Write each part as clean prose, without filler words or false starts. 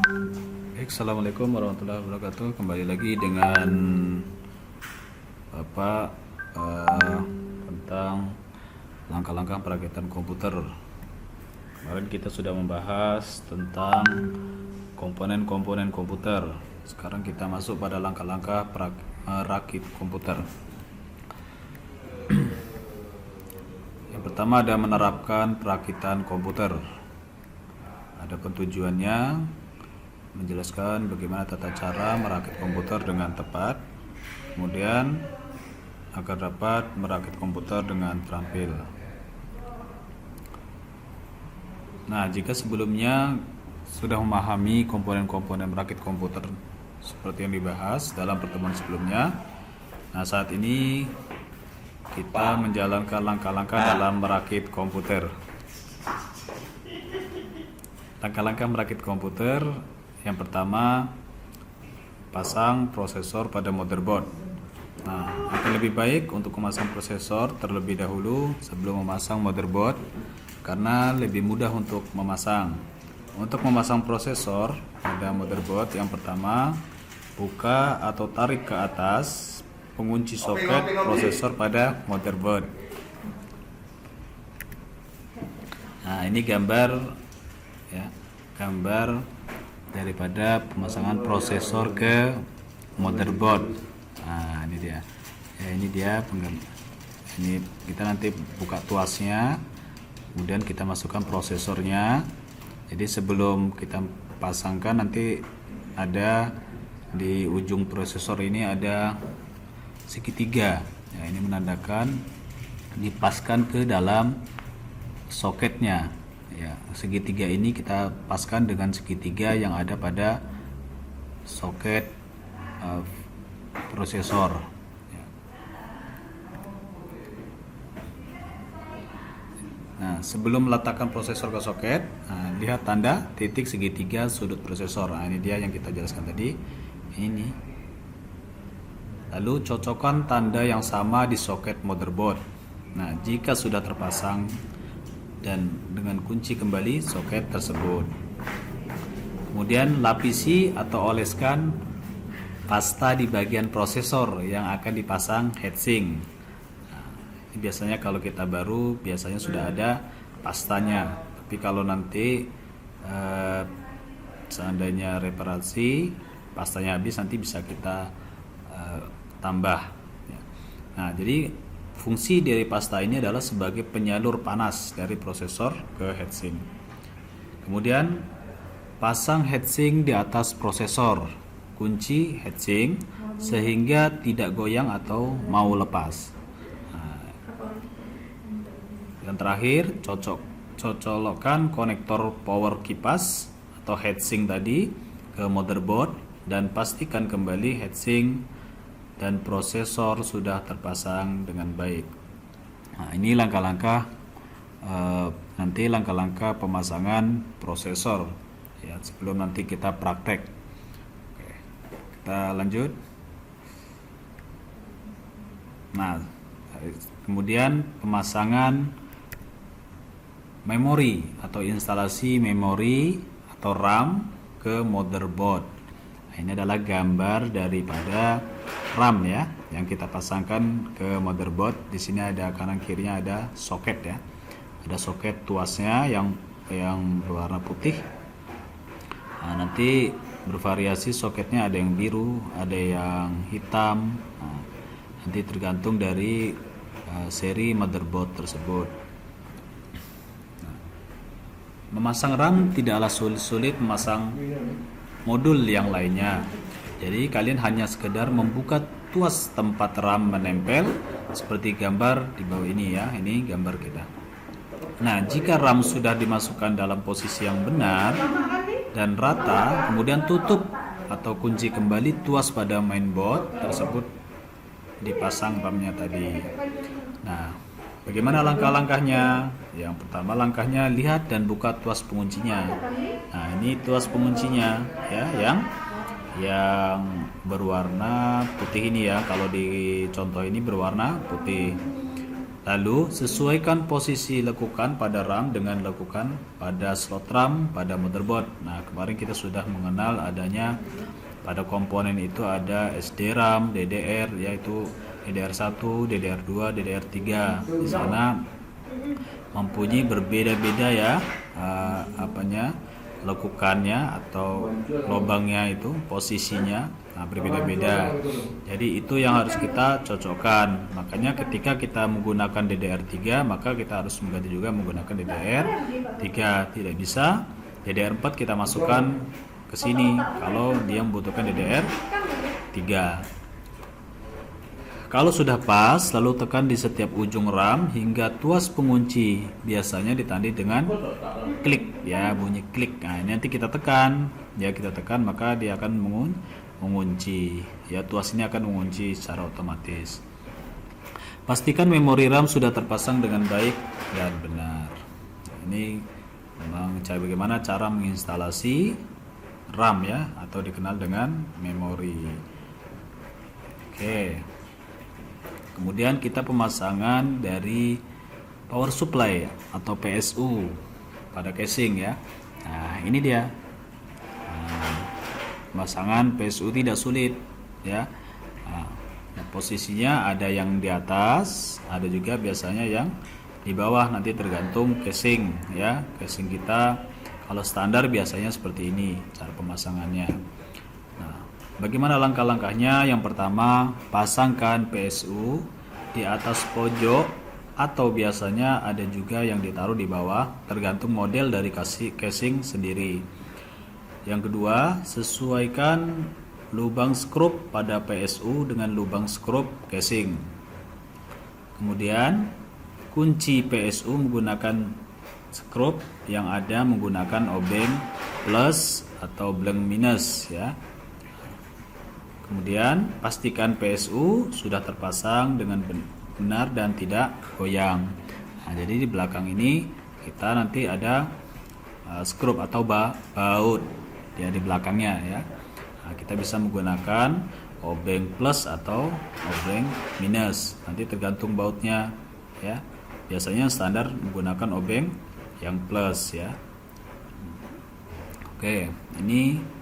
Baik, Assalamualaikum warahmatullahi wabarakatuh. Kembali lagi dengan Bapak tentang langkah-langkah perakitan komputer. Kemarin kita sudah membahas tentang komponen-komponen komputer. Sekarang kita masuk pada langkah-langkah merakit komputer. Yang pertama ada menerapkan perakitan komputer. Adapun tujuannya menjelaskan bagaimana tata cara merakit komputer dengan tepat, kemudian agar dapat merakit komputer dengan terampil. Nah, jika sebelumnya sudah memahami komponen-komponen merakit komputer seperti yang dibahas dalam pertemuan sebelumnya, nah saat ini kita menjalankan langkah-langkah dalam merakit komputer. Langkah-langkah merakit komputer, yang pertama, pasang prosesor pada motherboard. Nah, akan lebih baik untuk memasang prosesor terlebih dahulu sebelum memasang motherboard karena lebih mudah untuk memasang. Untuk memasang prosesor pada motherboard, yang pertama, buka atau tarik ke atas pengunci soket prosesor pada motherboard. Nah, ini gambar ya, gambar daripada pemasangan prosesor ke motherboard. Nah, ini dia. Ya, ini dia ini kita nanti buka tuasnya, kemudian kita masukkan prosesornya. Jadi sebelum kita pasangkan nanti ada di ujung prosesor ini ada segitiga. Ya, ini menandakan dipaskan ke dalam soketnya. Ya, segitiga ini kita paskan dengan segitiga yang ada pada soket prosesor. Ya. Nah, sebelum meletakkan prosesor ke soket, lihat tanda titik segitiga sudut prosesor. Nah, ini dia yang kita jelaskan tadi. Ini. Lalu cocokkan tanda yang sama di soket motherboard. Nah, jika sudah terpasang dan dengan kunci kembali soket tersebut. Kemudian lapisi atau oleskan pasta di bagian prosesor yang akan dipasang heatsink. Nah, ini biasanya kalau kita baru biasanya sudah ada pastanya. Tapi kalau nanti seandainya reparasi pastanya habis, nanti bisa kita tambah. Nah, jadi fungsi dari pasta ini adalah sebagai penyalur panas dari prosesor ke heatsink. Kemudian pasang heatsink di atas prosesor, kunci heatsink sehingga tidak goyang atau mau lepas. Nah, yang terakhir, cocokkan konektor power kipas atau heatsink tadi ke motherboard dan pastikan kembali heatsink dan prosesor sudah terpasang dengan baik. Nah, ini langkah-langkah nanti langkah-langkah pemasangan prosesor ya sebelum nanti kita praktek. Oke, kita lanjut. Nah, kemudian pemasangan memori atau instalasi memori atau RAM ke motherboard. Nah, ini adalah gambar daripada RAM ya yang kita pasangkan ke motherboard. Di sini ada kanan kirinya ada soket ya. Ada soket tuasnya yang berwarna putih. Nah, nanti bervariasi soketnya, ada yang biru, ada yang hitam. Nah, nanti tergantung dari seri motherboard tersebut. Nah, memasang RAM tidaklah sulit-sulit memasang modul yang lainnya. Jadi kalian hanya sekedar membuka tuas tempat RAM menempel seperti gambar di bawah ini ya. Ini gambar kita. Nah, jika RAM sudah dimasukkan dalam posisi yang benar dan rata, kemudian tutup atau kunci kembali tuas pada mainboard tersebut, dipasang RAM-nya tadi. Nah, bagaimana langkah-langkahnya? Yang pertama langkahnya lihat dan buka tuas penguncinya. Nah, ini tuas penguncinya ya yang berwarna putih ini ya. Kalau di contoh ini berwarna putih. Lalu sesuaikan posisi lekukan pada RAM dengan lekukan pada slot RAM pada motherboard. Nah, kemarin kita sudah mengenal adanya pada komponen itu ada SDRAM, DDR, yaitu DDR1, DDR2, DDR3. Di sana mempunyai berbeda-beda ya lekukannya atau lubangnya itu posisinya berbeda-beda. Jadi itu yang harus kita cocokkan. Makanya ketika kita menggunakan DDR3 maka kita harus mengganti juga menggunakan DDR3. Tidak bisa DDR4 kita masukkan ke sini kalau dia membutuhkan DDR3. Kalau sudah pas, lalu tekan di setiap ujung RAM hingga tuas pengunci. Biasanya ditandai dengan klik, ya, bunyi klik. Nah, ini nanti kita tekan, ya, kita tekan maka dia akan mengunci. Ya, tuas ini akan mengunci secara otomatis. Pastikan memori RAM sudah terpasang dengan baik dan benar. Ini memang bagaimana cara menginstalasi RAM ya, atau dikenal dengan memori. Oke. Kemudian kita pemasangan dari power supply atau PSU pada casing ya. Nah, ini dia. Pemasangan PSU tidak sulit ya. Nah, posisinya ada yang di atas, ada juga biasanya yang di bawah, nanti tergantung casing ya. Casing kita kalau standar biasanya seperti ini cara pemasangannya. Bagaimana langkah-langkahnya? Yang pertama, pasangkan PSU di atas pojok atau biasanya ada juga yang ditaruh di bawah, tergantung model dari casing sendiri. Yang kedua, sesuaikan lubang skrup pada PSU dengan lubang skrup casing. Kemudian, kunci PSU menggunakan skrup yang ada menggunakan obeng plus atau blank minus ya. Kemudian pastikan PSU sudah terpasang dengan benar dan tidak goyang. Nah, jadi di belakang ini kita nanti ada skrup atau baut ya di belakangnya ya. Nah, kita bisa menggunakan obeng plus atau obeng minus. Nanti tergantung bautnya ya. Biasanya standar menggunakan obeng yang plus ya. Oke, ini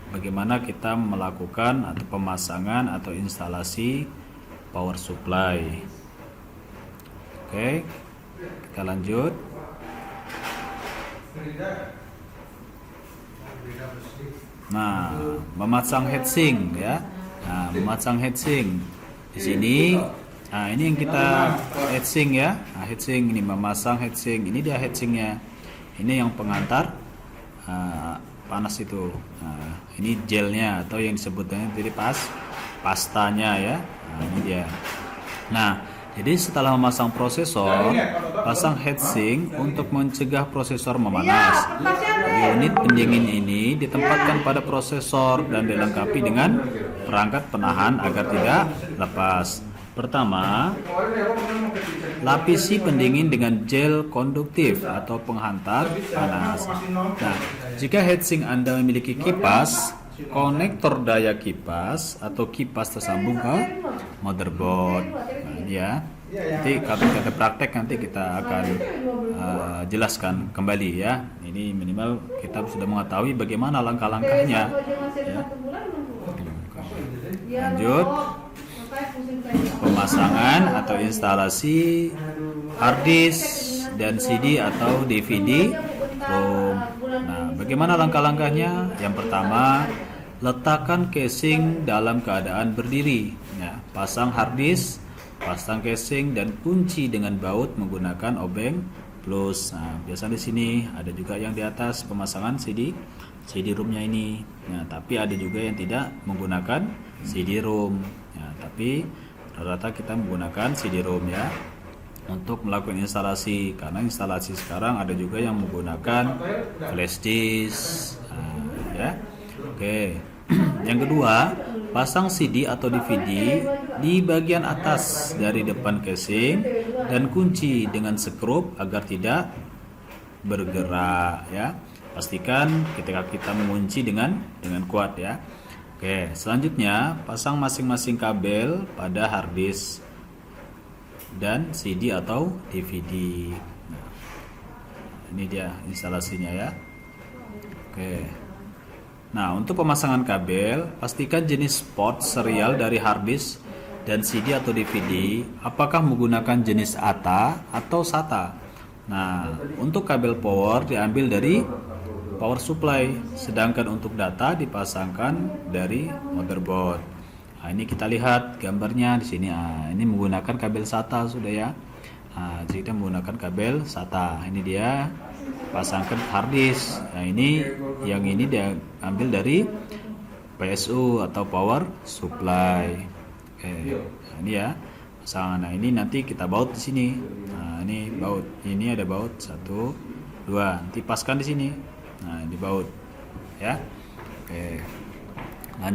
bagaimana kita melakukan atau pemasangan atau instalasi power supply. Oke, kita lanjut. Nah, memasang heatsink ya. Nah, memasang heatsink di sini. Nah, ini yang kita heatsink ya. Nah, heatsink ini memasang heatsink. Ini dia heatsinknya. Ini yang pengantar panas itu. Nah, ini gelnya atau yang disebutnya jadi pastanya ya. Nah, ini dia. Nah, jadi setelah memasang prosesor, pasang heatsink untuk mencegah prosesor memanas. Unit pendingin ini ditempatkan pada prosesor dan dilengkapi dengan perangkat penahan agar tidak lepas. Pertama, lapisi pendingin dengan gel konduktif atau penghantar panas. Nah, jika heatsink Anda memiliki kipas, konektor daya kipas atau kipas tersambung ke motherboard. Nah, ini ya. Nanti kalau kita praktek nanti kita akan jelaskan kembali ya. Ini minimal kita sudah mengetahui bagaimana langkah-langkahnya. Ya. Lanjut. Pemasangan atau instalasi harddisk dan CD atau DVD ROM. Nah, bagaimana langkah-langkahnya? Yang pertama, letakkan casing dalam keadaan berdiri. Nah, pasang harddisk, pasang casing dan kunci dengan baut menggunakan obeng plus. Nah, biasa di sini ada juga yang di atas pemasangan CD-ROM-nya ini. Nah, tapi ada juga yang tidak menggunakan CD-ROM. Nah, tapi rata-rata kita menggunakan CD-ROM ya untuk melakukan instalasi, karena instalasi sekarang ada juga yang menggunakan flash disk. Nah, ya. Oke. Yang kedua, pasang CD atau DVD di bagian atas dari depan casing dan kunci dengan skrup agar tidak bergerak ya. Pastikan ketika kita mengunci dengan kuat ya. Oke, selanjutnya pasang masing-masing kabel pada harddisk. dan CD atau DVD. Nah, ini dia instalasinya ya. Oke. Nah, untuk pemasangan kabel, pastikan jenis port serial dari hard disk dan CD atau DVD apakah menggunakan jenis ATA atau SATA. Nah, untuk kabel power diambil dari power supply, sedangkan untuk data dipasangkan dari motherboard. Nah, ini kita lihat gambarnya di sini. Nah, ini menggunakan kabel SATA sudah ya. Nah, jadi kita menggunakan kabel SATA. Ini dia pasangkan hard disk. Nah, ini dia ambil dari PSU atau power supply. Oke. Nah, ini ya pasangan. Nah, ini nanti kita baut di sini. Nah, ini baut. Ini ada baut 1 2. Nanti paskan di sini. Nah, dibaut ya. Oke. Lanjut.